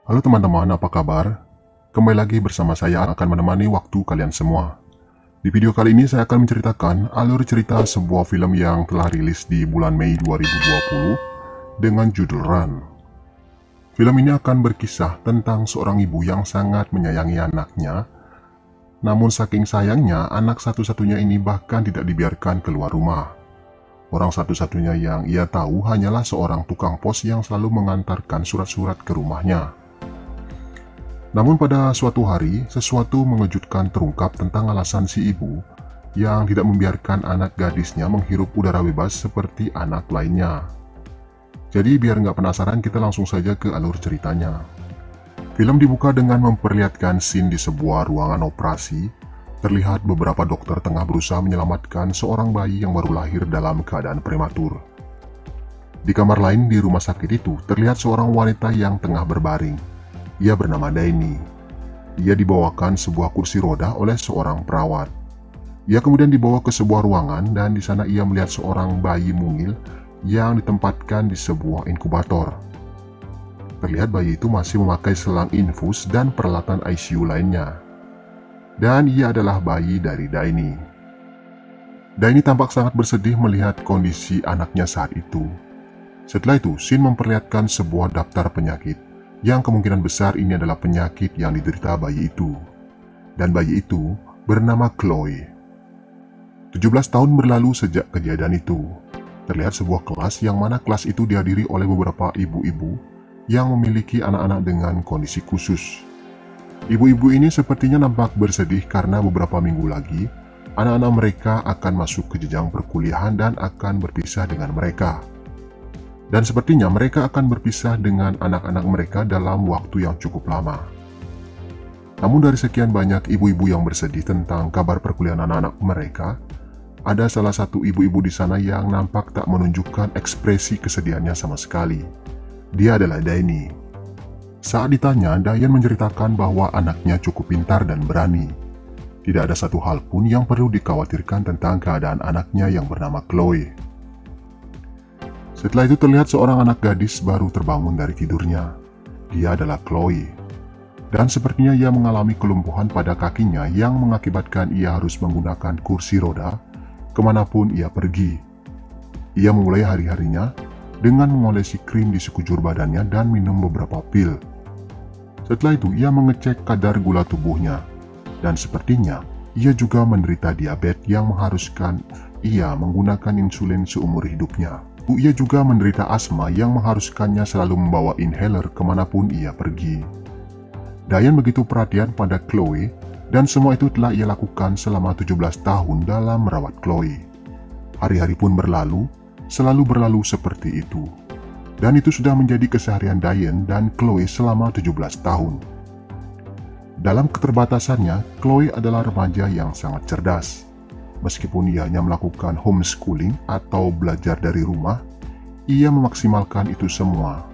Halo teman-teman, apa kabar? Kembali lagi bersama saya akan menemani waktu kalian semua. Di video kali ini saya akan menceritakan alur cerita sebuah film yang telah rilis di bulan Mei 2020 dengan judul Run. Film ini akan berkisah tentang seorang ibu yang sangat menyayangi anaknya, namun saking sayangnya anak satu-satunya ini bahkan tidak dibiarkan keluar rumah. Orang satu-satunya yang ia tahu hanyalah seorang tukang pos yang selalu mengantarkan surat-surat ke rumahnya. Namun pada suatu hari, sesuatu mengejutkan terungkap tentang alasan si ibu yang tidak membiarkan anak gadisnya menghirup udara bebas seperti anak lainnya. Jadi biar nggak penasaran, kita langsung saja ke alur ceritanya. Film dibuka dengan memperlihatkan scene di sebuah ruangan operasi. Terlihat beberapa dokter tengah berusaha menyelamatkan seorang bayi yang baru lahir dalam keadaan prematur. Di kamar lain di rumah sakit itu, terlihat seorang wanita yang tengah berbaring. Ia bernama Daini. Ia dibawakan sebuah kursi roda oleh seorang perawat. Ia kemudian dibawa ke sebuah ruangan dan di sana ia melihat seorang bayi mungil yang ditempatkan di sebuah inkubator. Terlihat bayi itu masih memakai selang infus dan peralatan ICU lainnya. Dan ia adalah bayi dari Daini. Daini tampak sangat bersedih melihat kondisi anaknya saat itu. Setelah itu, scene memperlihatkan sebuah daftar penyakit yang kemungkinan besar ini adalah penyakit yang diderita bayi itu. Dan bayi itu bernama Chloe. 17 tahun berlalu sejak kejadian itu. Terlihat sebuah kelas yang mana kelas itu dihadiri oleh beberapa ibu-ibu yang memiliki anak-anak dengan kondisi khusus. Ibu-ibu ini sepertinya nampak bersedih karena beberapa minggu lagi anak-anak mereka akan masuk ke jenjang perkuliahan dan akan berpisah dengan mereka. Dan sepertinya mereka akan berpisah dengan anak-anak mereka dalam waktu yang cukup lama. Namun dari sekian banyak ibu-ibu yang bersedih tentang kabar perkuliahan anak-anak mereka, ada salah satu ibu-ibu di sana yang nampak tak menunjukkan ekspresi kesedihannya sama sekali. Dia adalah Daini. Saat ditanya, Dayan menceritakan bahwa anaknya cukup pintar dan berani. Tidak ada satu hal pun yang perlu dikhawatirkan tentang keadaan anaknya yang bernama Chloe. Setelah itu terlihat seorang anak gadis baru terbangun dari tidurnya. Dia adalah Chloe. Dan sepertinya ia mengalami kelumpuhan pada kakinya yang mengakibatkan ia harus menggunakan kursi roda kemanapun ia pergi. Ia memulai hari-harinya dengan mengolesi krim di sekujur badannya dan minum beberapa pil. Setelah itu ia mengecek kadar gula tubuhnya. Dan sepertinya ia juga menderita diabetes yang mengharuskan ia menggunakan insulin seumur hidupnya. Ia juga menderita asma yang mengharuskannya selalu membawa inhaler kemanapun ia pergi. Dayan begitu perhatian pada Chloe dan semua itu telah ia lakukan selama 17 tahun dalam merawat Chloe. Hari-hari pun berlalu, selalu berlalu seperti itu. Dan itu sudah menjadi keseharian Dayan dan Chloe selama 17 tahun. Dalam keterbatasannya, Chloe adalah remaja yang sangat cerdas. Meskipun ia hanya melakukan homeschooling atau belajar dari rumah, ia memaksimalkan itu semua.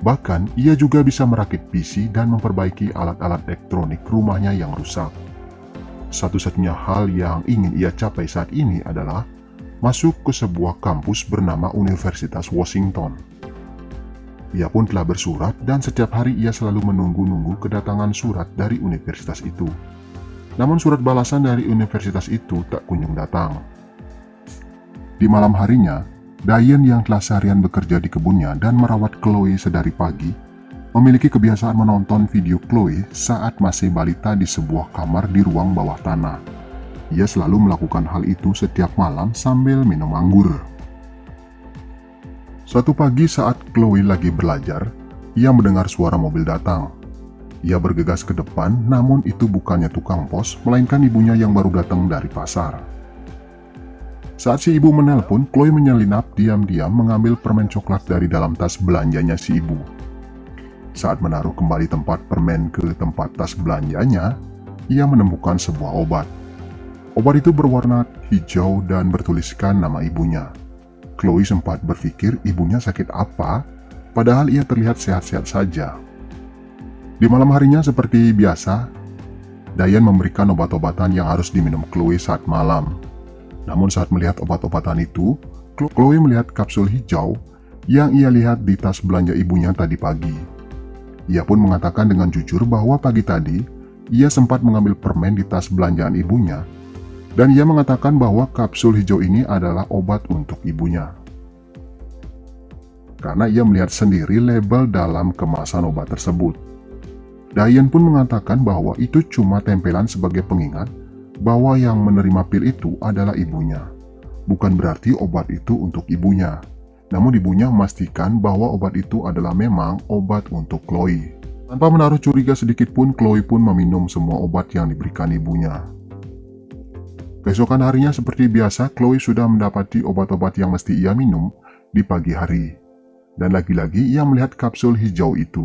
Bahkan, ia juga bisa merakit PC dan memperbaiki alat-alat elektronik rumahnya yang rusak. Satu-satunya hal yang ingin ia capai saat ini adalah masuk ke sebuah kampus bernama Universitas Washington. Ia pun telah bersurat dan setiap hari ia selalu menunggu-nunggu kedatangan surat dari universitas itu. Namun surat balasan dari universitas itu tak kunjung datang. Di malam harinya, Dayan yang telah seharian bekerja di kebunnya dan merawat Chloe sedari pagi, memiliki kebiasaan menonton video Chloe saat masih balita di sebuah kamar di ruang bawah tanah. Ia selalu melakukan hal itu setiap malam sambil minum anggur. Suatu pagi saat Chloe lagi belajar, ia mendengar suara mobil datang. Ia bergegas ke depan, namun itu bukannya tukang pos, melainkan ibunya yang baru datang dari pasar. Saat si ibu menelpon, Chloe menyelinap diam-diam mengambil permen coklat dari dalam tas belanjanya si ibu. Saat menaruh kembali tempat permen ke tempat tas belanjanya, ia menemukan sebuah obat. Obat itu berwarna hijau dan bertuliskan nama ibunya. Chloe sempat berpikir ibunya sakit apa, padahal ia terlihat sehat-sehat saja. Di malam harinya seperti biasa, Dayan memberikan obat-obatan yang harus diminum Chloe saat malam. Namun saat melihat obat-obatan itu, Chloe melihat kapsul hijau yang ia lihat di tas belanja ibunya tadi pagi. Ia pun mengatakan dengan jujur bahwa pagi tadi ia sempat mengambil permen di tas belanjaan ibunya, dan ia mengatakan bahwa kapsul hijau ini adalah obat untuk ibunya. Karena ia melihat sendiri label dalam kemasan obat tersebut. Diane pun mengatakan bahwa itu cuma tempelan sebagai pengingat bahwa yang menerima pil itu adalah ibunya. Bukan berarti obat itu untuk ibunya. Namun ibunya memastikan bahwa obat itu adalah memang obat untuk Chloe. Tanpa menaruh curiga sedikit pun, Chloe pun meminum semua obat yang diberikan ibunya. Keesokan harinya seperti biasa, Chloe sudah mendapati obat-obat yang mesti ia minum di pagi hari. Dan lagi-lagi ia melihat kapsul hijau itu.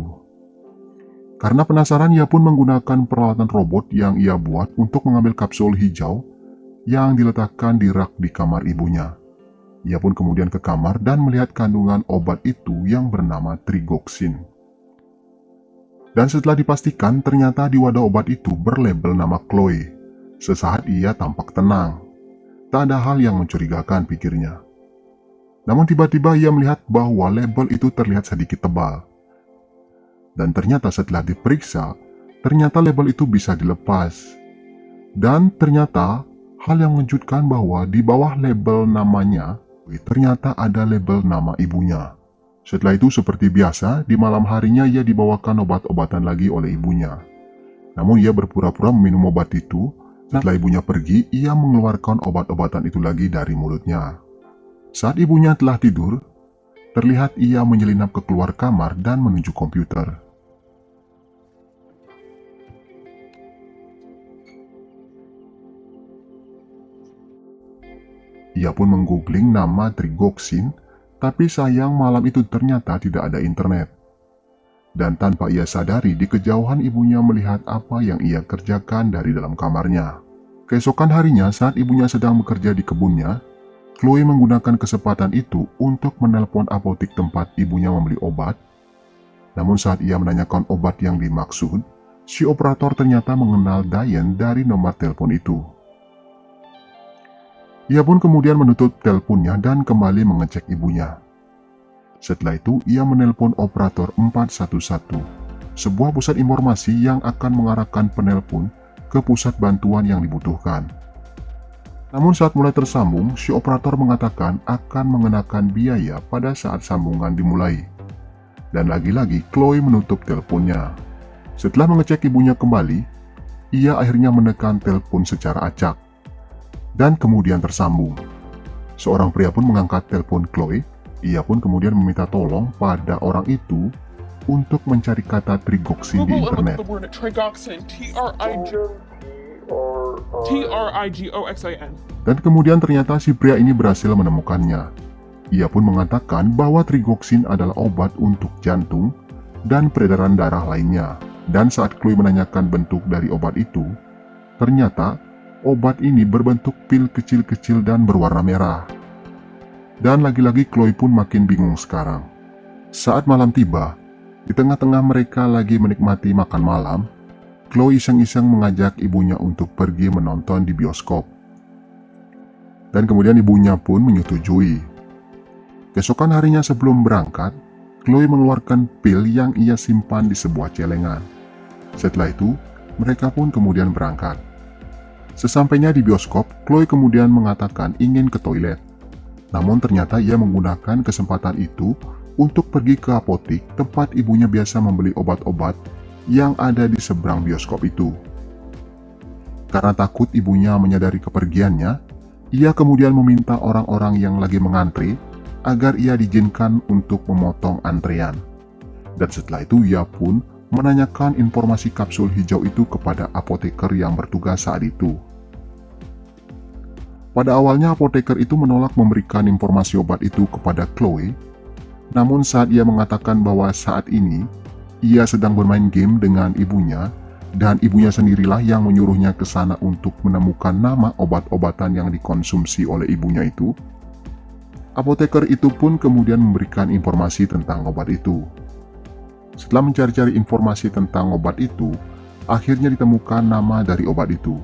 Karena penasaran, ia pun menggunakan peralatan robot yang ia buat untuk mengambil kapsul hijau yang diletakkan di rak di kamar ibunya. Ia pun kemudian ke kamar dan melihat kandungan obat itu yang bernama Trigoxin. Dan setelah dipastikan, ternyata di wadah obat itu berlabel nama Chloe. Sesaat ia tampak tenang. Tak ada hal yang mencurigakan, pikirnya. Namun tiba-tiba ia melihat bahwa label itu terlihat sedikit tebal. Dan ternyata setelah diperiksa, ternyata label itu bisa dilepas. Dan ternyata hal yang mengejutkan bahwa di bawah label namanya, ternyata ada label nama ibunya. Setelah itu seperti biasa, di malam harinya ia dibawakan obat-obatan lagi oleh ibunya. Namun ia berpura-pura meminum obat itu. Setelah ibunya pergi, ia mengeluarkan obat-obatan itu lagi dari mulutnya. Saat ibunya telah tidur, terlihat ia menyelinap ke keluar kamar dan menuju komputer. Ia pun menggoogling nama Trigoxin, tapi sayang malam itu ternyata tidak ada internet. Dan tanpa ia sadari, di kejauhan ibunya melihat apa yang ia kerjakan dari dalam kamarnya. Keesokan harinya saat ibunya sedang bekerja di kebunnya, Chloe menggunakan kesempatan itu untuk menelpon apotik tempat ibunya membeli obat. Namun saat ia menanyakan obat yang dimaksud, si operator ternyata mengenal Diane dari nomor telepon itu. Ia pun kemudian menutup teleponnya dan kembali mengecek ibunya. Setelah itu, ia menelpon operator 411, sebuah pusat informasi yang akan mengarahkan penelpon ke pusat bantuan yang dibutuhkan. Namun saat mulai tersambung, si operator mengatakan akan mengenakan biaya pada saat sambungan dimulai. Dan lagi-lagi Chloe menutup teleponnya. Setelah mengecek ibunya kembali, ia akhirnya menekan telepon secara acak. Dan kemudian tersambung. Seorang pria pun mengangkat telepon Chloe. Ia pun kemudian meminta tolong pada orang itu untuk mencari kata Trigoxin di internet. Trigoxin. Dan kemudian ternyata si pria ini berhasil menemukannya. Ia pun mengatakan bahwa Trigoxin adalah obat untuk jantung dan peredaran darah lainnya. Dan saat Chloe menanyakan bentuk dari obat itu, ternyata obat ini berbentuk pil kecil-kecil dan berwarna merah. Dan lagi-lagi Chloe pun makin bingung sekarang. Saat malam tiba, di tengah-tengah mereka lagi menikmati makan malam, Chloe iseng-iseng mengajak ibunya untuk pergi menonton di bioskop. Dan kemudian ibunya pun menyetujui. Keesokan harinya sebelum berangkat, Chloe mengeluarkan pil yang ia simpan di sebuah celengan. Setelah itu, mereka pun kemudian berangkat. Sesampainya di bioskop, Chloe kemudian mengatakan ingin ke toilet. Namun ternyata ia menggunakan kesempatan itu untuk pergi ke apotik tempat ibunya biasa membeli obat-obat yang ada di seberang bioskop itu. Karena takut ibunya menyadari kepergiannya, ia kemudian meminta orang-orang yang lagi mengantri agar ia diizinkan untuk memotong antrean. Dan setelah itu ia pun menanyakan informasi kapsul hijau itu kepada apoteker yang bertugas saat itu. Pada awalnya apoteker itu menolak memberikan informasi obat itu kepada Chloe, namun saat ia mengatakan bahwa saat ini ia sedang bermain game dengan ibunya dan ibunya sendirilah yang menyuruhnya ke sana untuk menemukan nama obat-obatan yang dikonsumsi oleh ibunya itu, apoteker itu pun kemudian memberikan informasi tentang obat itu. Setelah mencari-cari informasi tentang obat itu, akhirnya ditemukan nama dari obat itu.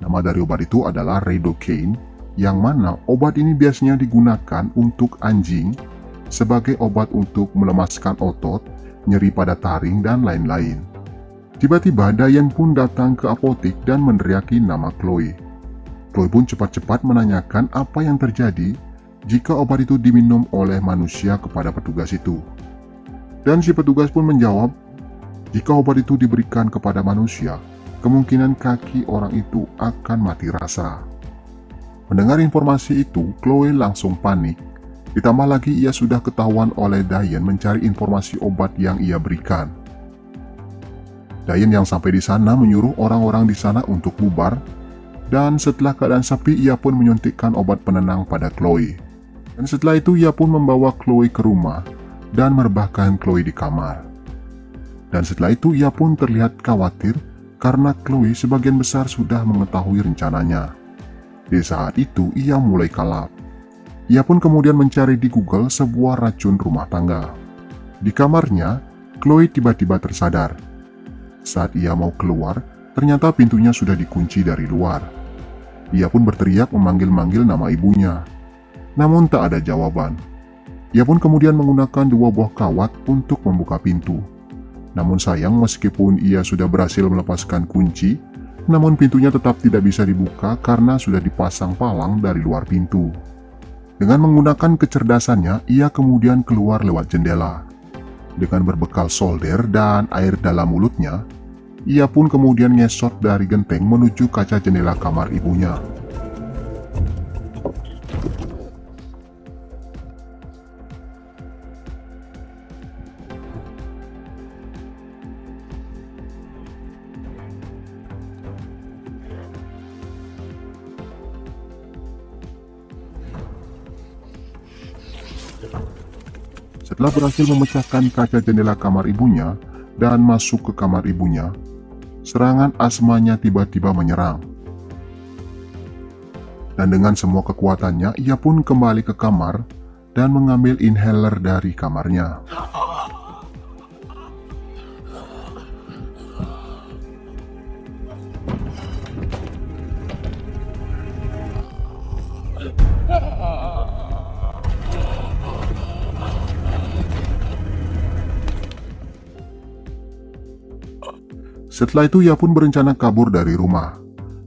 Nama dari obat itu adalah Redocaine, yang mana obat ini biasanya digunakan untuk anjing sebagai obat untuk melemaskan otot nyeri pada taring, dan lain-lain. Tiba-tiba Diane pun datang ke apotik dan meneriaki nama Chloe. Chloe pun cepat-cepat menanyakan apa yang terjadi jika obat itu diminum oleh manusia kepada petugas itu. Dan si petugas pun menjawab, jika obat itu diberikan kepada manusia, kemungkinan kaki orang itu akan mati rasa. Mendengar informasi itu, Chloe langsung panik. Ditambah lagi ia sudah ketahuan oleh Diane mencari informasi obat yang ia berikan. Diane yang sampai di sana menyuruh orang-orang di sana untuk bubar, dan setelah keadaan sepi ia pun menyuntikkan obat penenang pada Chloe. Dan setelah itu ia pun membawa Chloe ke rumah dan merebahkan Chloe di kamar. Dan setelah itu ia pun terlihat khawatir karena Chloe sebagian besar sudah mengetahui rencananya. Di saat itu ia mulai kalap. Ia pun kemudian mencari di Google sebuah racun rumah tangga. Di kamarnya, Chloe tiba-tiba tersadar. Saat ia mau keluar, ternyata pintunya sudah dikunci dari luar. Ia pun berteriak memanggil-manggil nama ibunya. Namun tak ada jawaban. Ia pun kemudian menggunakan 2 buah kawat untuk membuka pintu. Namun sayang, meskipun ia sudah berhasil melepaskan kunci, namun pintunya tetap tidak bisa dibuka karena sudah dipasang palang dari luar pintu. Dengan menggunakan kecerdasannya, ia kemudian keluar lewat jendela. Dengan berbekal solder dan air dalam mulutnya, ia pun kemudian ngesot dari genteng menuju kaca jendela kamar ibunya. Setelah berhasil memecahkan kaca jendela kamar ibunya dan masuk ke kamar ibunya, serangan asmanya tiba-tiba menyerang. Dan dengan semua kekuatannya, ia pun kembali ke kamar dan mengambil inhaler dari kamarnya. Setelah itu ia pun berencana kabur dari rumah.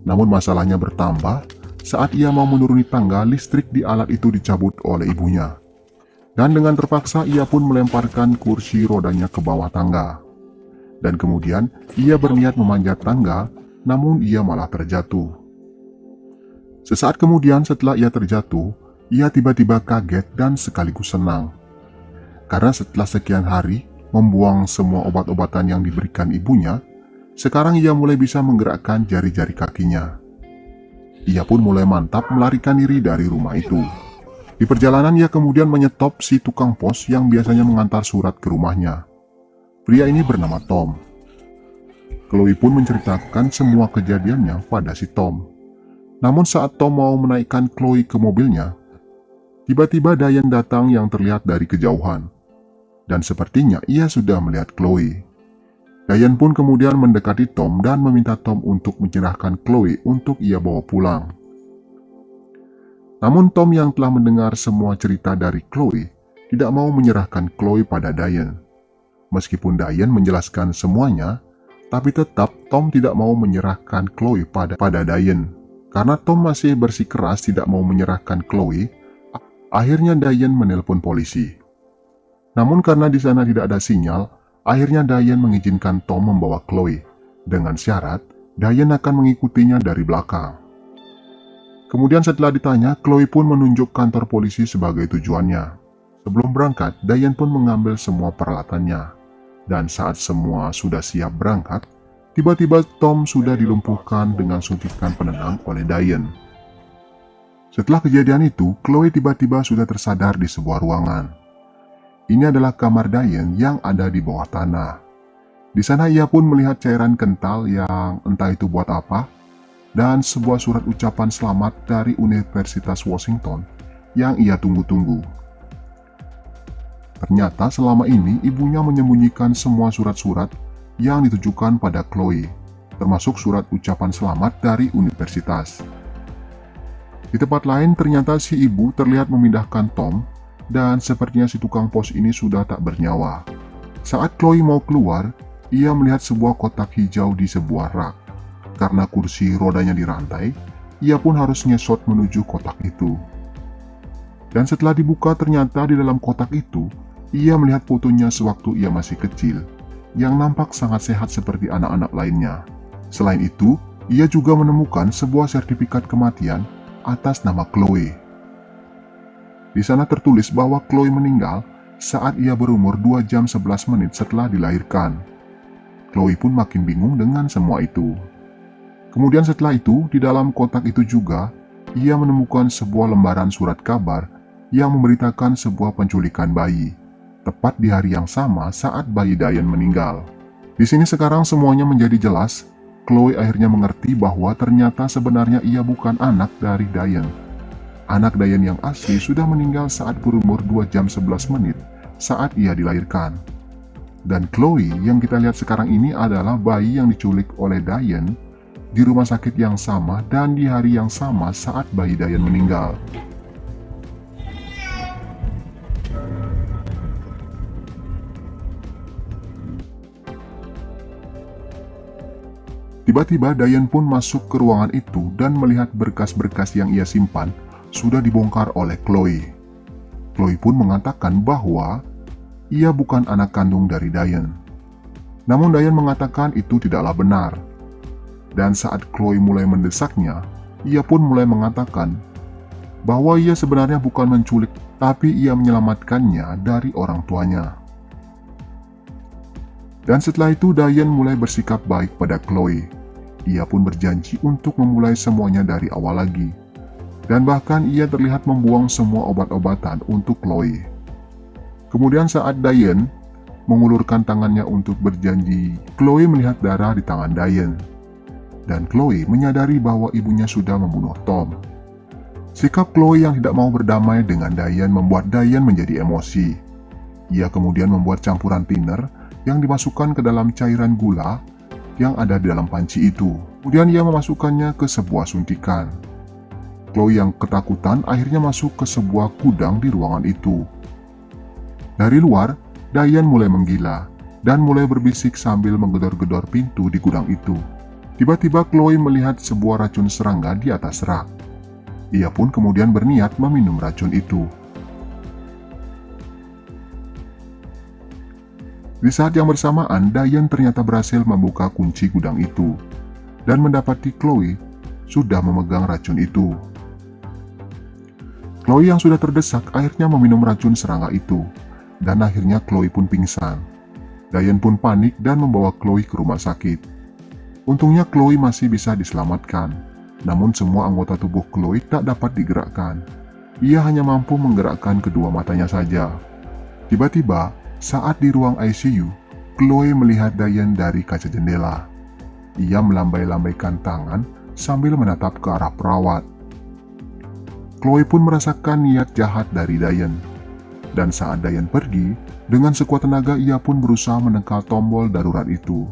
Namun masalahnya bertambah saat ia mau menuruni tangga, listrik di alat itu dicabut oleh ibunya. Dan dengan terpaksa ia pun melemparkan kursi rodanya ke bawah tangga. Dan kemudian ia berniat memanjat tangga, namun ia malah terjatuh. Sesaat kemudian setelah ia terjatuh, ia tiba-tiba kaget dan sekaligus senang. Karena setelah sekian hari membuang semua obat-obatan yang diberikan ibunya, sekarang ia mulai bisa menggerakkan jari-jari kakinya. Ia pun mulai mantap melarikan diri dari rumah itu. Di perjalanan ia kemudian menyetop si tukang pos yang biasanya mengantar surat ke rumahnya. Pria ini bernama Tom. Chloe pun menceritakan semua kejadiannya pada si Tom. Namun saat Tom mau menaikkan Chloe ke mobilnya, tiba-tiba Diane datang yang terlihat dari kejauhan. Dan sepertinya ia sudah melihat Chloe. Diane pun kemudian mendekati Tom dan meminta Tom untuk menyerahkan Chloe untuk ia bawa pulang. Namun Tom yang telah mendengar semua cerita dari Chloe tidak mau menyerahkan Chloe pada Diane. Meskipun Diane menjelaskan semuanya, tapi tetap Tom tidak mau menyerahkan Chloe pada Diane. Karena Tom masih bersikeras tidak mau menyerahkan Chloe, akhirnya Diane menelpon polisi. Namun karena di sana tidak ada sinyal, akhirnya Diane mengizinkan Tom membawa Chloe, dengan syarat Diane akan mengikutinya dari belakang. Kemudian setelah ditanya, Chloe pun menunjuk kantor polisi sebagai tujuannya. Sebelum berangkat, Diane pun mengambil semua peralatannya. Dan saat semua sudah siap berangkat, tiba-tiba Tom sudah dilumpuhkan dengan suntikan penenang oleh Diane. Setelah kejadian itu, Chloe tiba-tiba sudah tersadar di sebuah ruangan. Ini adalah kamar Diane yang ada di bawah tanah. Di sana ia pun melihat cairan kental yang entah itu buat apa, dan sebuah surat ucapan selamat dari Universitas Washington yang ia tunggu-tunggu. Ternyata selama ini ibunya menyembunyikan semua surat-surat yang ditujukan pada Chloe, termasuk surat ucapan selamat dari universitas. Di tempat lain ternyata si ibu terlihat memindahkan Tom, dan sepertinya si tukang pos ini sudah tak bernyawa. Saat Chloe mau keluar, ia melihat sebuah kotak hijau di sebuah rak. Karena kursi rodanya dirantai, ia pun harus ngesot menuju kotak itu. Dan setelah dibuka, ternyata di dalam kotak itu, ia melihat fotonya sewaktu ia masih kecil, yang nampak sangat sehat seperti anak-anak lainnya. Selain itu, ia juga menemukan sebuah sertifikat kematian atas nama Chloe. Di sana tertulis bahwa Chloe meninggal saat ia berumur 2 jam 11 menit setelah dilahirkan. Chloe pun makin bingung dengan semua itu. Kemudian setelah itu, di dalam kotak itu juga, ia menemukan sebuah lembaran surat kabar yang memberitakan sebuah penculikan bayi, tepat di hari yang sama saat bayi Diane meninggal. Di sini sekarang semuanya menjadi jelas. Chloe akhirnya mengerti bahwa ternyata sebenarnya ia bukan anak dari Diane. Anak Diane yang asli sudah meninggal saat berumur 2 jam 11 menit saat ia dilahirkan. Dan Chloe yang kita lihat sekarang ini adalah bayi yang diculik oleh Diane di rumah sakit yang sama dan di hari yang sama saat bayi Diane meninggal. Tiba-tiba Diane pun masuk ke ruangan itu dan melihat berkas-berkas yang ia simpan sudah dibongkar oleh Chloe. Chloe pun mengatakan bahwa ia bukan anak kandung dari Diane. Namun Diane mengatakan itu tidaklah benar. Dan saat Chloe mulai mendesaknya, ia pun mulai mengatakan bahwa ia sebenarnya bukan menculik, tapi ia menyelamatkannya dari orang tuanya. Dan setelah itu Diane mulai bersikap baik pada Chloe. Ia pun berjanji untuk memulai semuanya dari awal lagi. Dan bahkan ia terlihat membuang semua obat-obatan untuk Chloe. Kemudian saat Diane mengulurkan tangannya untuk berjanji, Chloe melihat darah di tangan Diane. Dan Chloe menyadari bahwa ibunya sudah membunuh Tom. Sikap Chloe yang tidak mau berdamai dengan Diane membuat Diane menjadi emosi. Ia kemudian membuat campuran thinner yang dimasukkan ke dalam cairan gula yang ada di dalam panci itu. Kemudian ia memasukkannya ke sebuah suntikan. Chloe yang ketakutan akhirnya masuk ke sebuah gudang di ruangan itu. Dari luar, Diane mulai menggila dan mulai berbisik sambil menggedor-gedor pintu di gudang itu. Tiba-tiba Chloe melihat sebuah racun serangga di atas rak. Ia pun kemudian berniat meminum racun itu. Di saat yang bersamaan, Diane ternyata berhasil membuka kunci gudang itu dan mendapati Chloe sudah memegang racun itu. Chloe yang sudah terdesak akhirnya meminum racun serangga itu, dan akhirnya Chloe pun pingsan. Diane pun panik dan membawa Chloe ke rumah sakit. Untungnya Chloe masih bisa diselamatkan, namun semua anggota tubuh Chloe tak dapat digerakkan. Ia hanya mampu menggerakkan kedua matanya saja. Tiba-tiba, saat di ruang ICU, Chloe melihat Diane dari kaca jendela. Ia melambai-lambaikan tangan sambil menatap ke arah perawat. Chloe pun merasakan niat jahat dari Diane. Dan saat Diane pergi, dengan sekuat tenaga ia pun berusaha menengkal tombol darurat itu.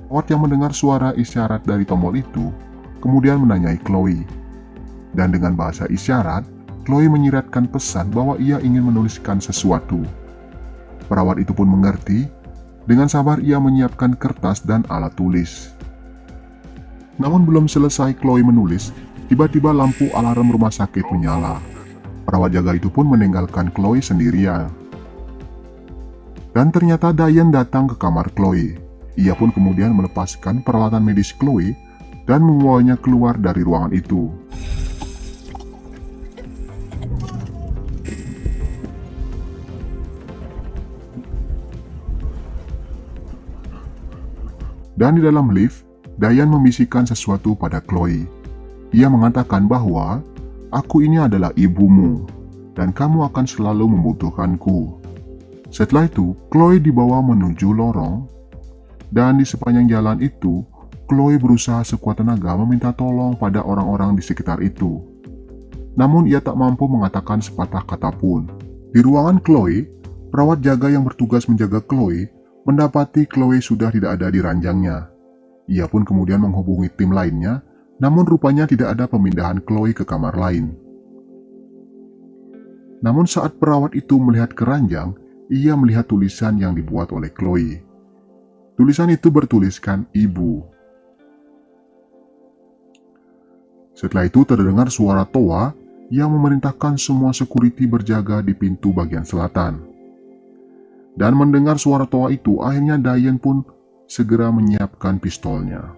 Perawat yang mendengar suara isyarat dari tombol itu, kemudian menanyai Chloe. Dan dengan bahasa isyarat, Chloe menyiratkan pesan bahwa ia ingin menuliskan sesuatu. Perawat itu pun mengerti. Dengan sabar ia menyiapkan kertas dan alat tulis. Namun belum selesai Chloe menulis, tiba-tiba lampu alarm rumah sakit menyala. Perawat jaga itu pun meninggalkan Chloe sendirian. Dan ternyata Diane datang ke kamar Chloe. Ia pun kemudian melepaskan peralatan medis Chloe dan membawanya keluar dari ruangan itu. Dan di dalam lift, Diane membisikkan sesuatu pada Chloe. Ia mengatakan bahwa, "Aku ini adalah ibumu, dan kamu akan selalu membutuhkanku." Setelah itu, Chloe dibawa menuju lorong, dan di sepanjang jalan itu, Chloe berusaha sekuat tenaga meminta tolong pada orang-orang di sekitar itu. Namun ia tak mampu mengatakan sepatah kata pun. Di ruangan Chloe, perawat jaga yang bertugas menjaga Chloe mendapati Chloe sudah tidak ada di ranjangnya. Ia pun kemudian menghubungi tim lainnya, namun rupanya tidak ada pemindahan Chloe ke kamar lain. Namun saat perawat itu melihat ke ranjang, ia melihat tulisan yang dibuat oleh Chloe. Tulisan itu bertuliskan ibu. Setelah itu terdengar suara Toa yang memerintahkan semua security berjaga di pintu bagian selatan. Dan mendengar suara Toa itu, akhirnya Diane pun segera menyiapkan pistolnya.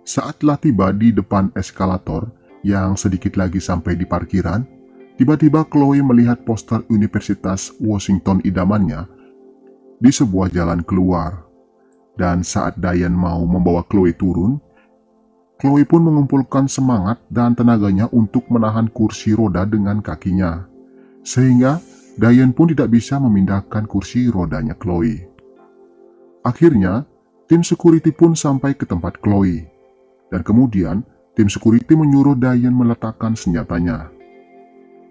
Saat telah tiba di depan eskalator yang sedikit lagi sampai di parkiran, tiba-tiba Chloe melihat poster Universitas Washington idamannya di sebuah jalan keluar. Dan saat Diane mau membawa Chloe turun, Chloe pun mengumpulkan semangat dan tenaganya untuk menahan kursi roda dengan kakinya, sehingga Diane pun tidak bisa memindahkan kursi rodanya Chloe. Akhirnya, tim security pun sampai ke tempat Chloe, dan kemudian tim security menyuruh Diane meletakkan senjatanya.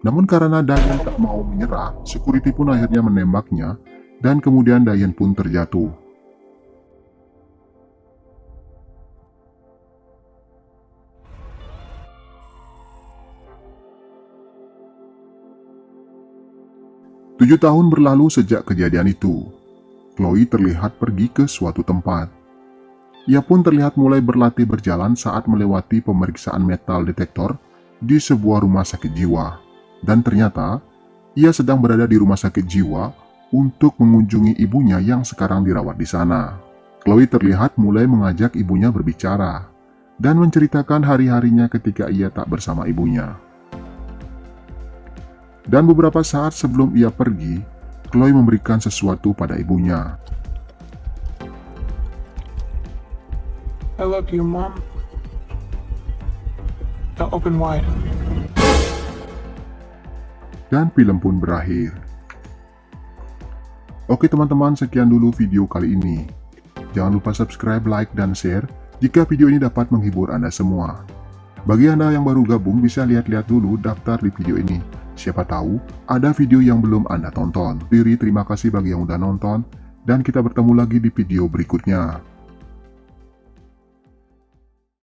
Namun karena Diane tak mau menyerah, security pun akhirnya menembaknya, dan kemudian Diane pun terjatuh. 7 tahun berlalu sejak kejadian itu. Chloe terlihat pergi ke suatu tempat. Ia pun terlihat mulai berlatih berjalan saat melewati pemeriksaan metal detektor di sebuah rumah sakit jiwa. Dan ternyata, ia sedang berada di rumah sakit jiwa untuk mengunjungi ibunya yang sekarang dirawat di sana. Chloe terlihat mulai mengajak ibunya berbicara dan menceritakan hari-harinya ketika ia tak bersama ibunya. Dan beberapa saat sebelum ia pergi, Chloe memberikan sesuatu pada ibunya. I love you, Mom. Now open wide. Dan film pun berakhir. Oke teman-teman, sekian dulu video kali ini. Jangan lupa subscribe, like, dan share jika video ini dapat menghibur Anda semua. Bagi Anda yang baru gabung, bisa lihat-lihat dulu daftar di video ini. Siapa tahu ada video yang belum Anda tonton. Terima kasih bagi yang udah nonton, dan kita bertemu lagi di video berikutnya.